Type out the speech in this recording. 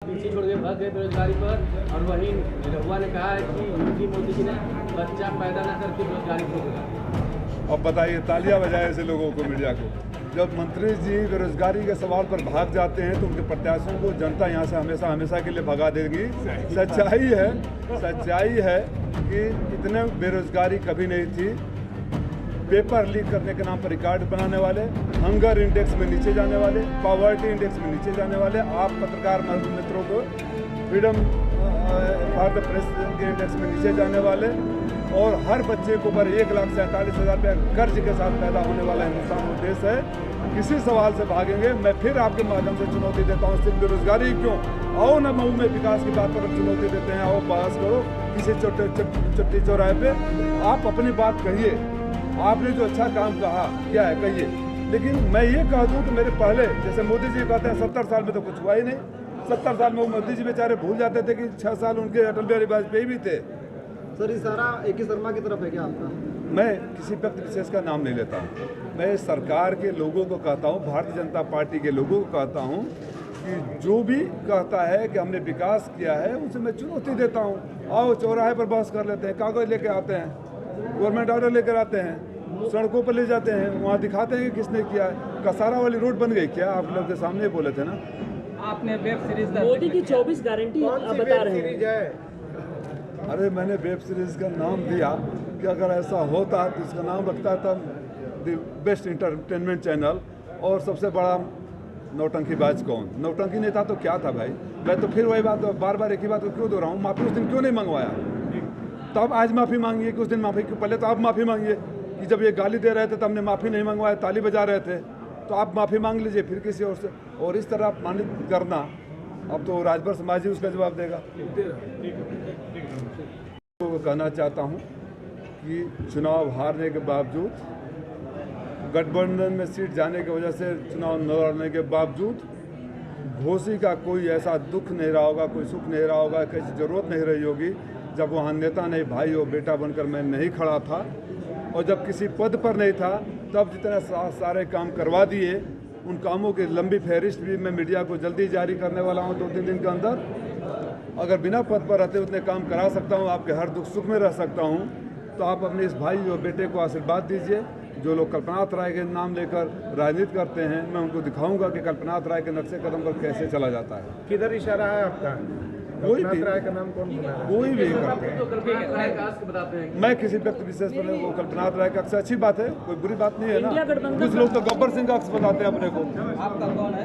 पीछे छोड़ के भाग गए बेरोजगारी पर, और वहीं निरहुआ ने कहा है कि योगी मोदी जी ने बच्चा पैदा न करके बेरोजगारी को रोका। अब बताइए, तालियां बजाए ऐसे लोगों को, मीडिया को। जब मंत्री जी बेरोजगारी के सवाल पर भाग जाते हैं तो उनके प्रत्याशियों को जनता यहाँ से हमेशा हमेशा के लिए भगा देगी। सच्चाई है कि इतने बेरोजगारी कभी नहीं थी। पेपर लीक करने के नाम पर रिकॉर्ड बनाने वाले, हंगर इंडेक्स में नीचे जाने वाले, पॉवर्टी इंडेक्स में नीचे जाने वाले, आप पत्रकार मित्रों को फ्रीडम फॉर द प्रेस के इंडेक्स में नीचे जाने वाले, और हर बच्चे को ऊपर 1,47,000 रुपया कर्ज के साथ पैदा होने वाला हिंदुस्तान का देश है। किसी सवाल से भागेंगे। मैं फिर आपके माध्यम से चुनौती देता हूँ, सिर्फ बेरोजगारी क्यों, आओ ना मऊ में विकास की बात पर चुनौती देते हैं, आओ बहस करो किसी चट्टी चौराहे पे, आप अपनी बात कहिए। आपने जो अच्छा काम कहा क्या है कहिए, लेकिन मैं ये कह दूँ कि मेरे पहले, जैसे मोदी जी कहते हैं 70 साल में तो कुछ हुआ ही नहीं। 70 साल में मोदी जी बेचारे भूल जाते थे कि 6 साल उनके अटल बिहारी वाजपेयी भी थे। सर, इशारा AK शर्मा की तरफ है क्या आपका? मैं किसी व्यक्ति विशेष का नाम नहीं लेता हूँ। मैं सरकार के लोगों को कहता हूँ, भारतीय जनता पार्टी के लोगों को कहता हूँ कि जो भी कहता है कि हमने विकास किया है, उनसे मैं चुनौती देता हूँ। आओ चौराहे पर बहस कर लेते हैं, कागज लेके आते हैं, गवर्नमेंट ऑर्डर लेकर आते हैं, सड़कों पर ले जाते हैं, वहाँ दिखाते हैं कि किसने किया है। कसारा वाली रोड बन गई क्या? आप लोग के सामने बोले थे ना। आपने वेब सीरीज मोदी की 24 गारंटी बता रहे हैं। अरे मैंने वेब सीरीज का नाम दिया कि अगर ऐसा होता तो इसका नाम रखता था द बेस्ट इंटरटेनमेंट चैनल, और सबसे बड़ा नौटंकीबाज कौन। नौटंकी नहीं था तो क्या था भाई? मैं तो फिर वही बात, बार बार एक ही बात को क्यों दोहराऊं? माफ़ी उस दिन क्यों नहीं मंगवाया? तो अब आज माफ़ी मांगिए कि उस दिन माफ़ी क्यों? पहले तो आप माफ़ी मांगिए कि जब ये गाली दे रहे थे तो हमने माफ़ी नहीं मंगवाया, ताली बजा रहे थे, तो आप माफ़ी मांग लीजिए फिर किसी और से। और इस तरह अपमानित करना, अब तो राजभर समाज ही उसका जवाब देगा। तो कहना चाहता हूँ कि चुनाव हारने के बावजूद, गठबंधन में सीट जाने की वजह से चुनाव न लड़ने के बावजूद, घोसी का कोई ऐसा दुख नहीं रहा होगा, कोई सुख नहीं रहा होगा, किसी ज़रूरत नहीं रही होगी जब वहाँ नेता नहीं, भाई और बेटा बनकर मैं नहीं खड़ा था। और जब किसी पद पर नहीं था तब जितने सारे काम करवा दिए, उन कामों की लंबी फहरिस्त भी मैं मीडिया को जल्दी जारी करने वाला हूँ 2-3 दिन के अंदर। अगर बिना पद पर रहते उतने काम करा सकता हूँ, आपके हर दुख सुख में रह सकता हूँ। तो आप अपने इस भाई और बेटे को आशीर्वाद दीजिए। जो लोग कल्पनाथ राय के नाम लेकर राजनीति करते हैं, मैं उनको दिखाऊंगा कि कल्पनाथ राय के नक्शे कदम पर कैसे चला जाता है। किधर इशारा है आपका? कोई भी राय का नाम कौन बना है? कोई भी करते हैं। मैं किसी व्यक्ति विशेष पर वो कल्पनाथ राय का अक्स अच्छी बात है, कोई बुरी बात नहीं है ना। कुछ लोग तो गब्बर सिंह का अक्स बताते हैं अपने को। आपका कौन है?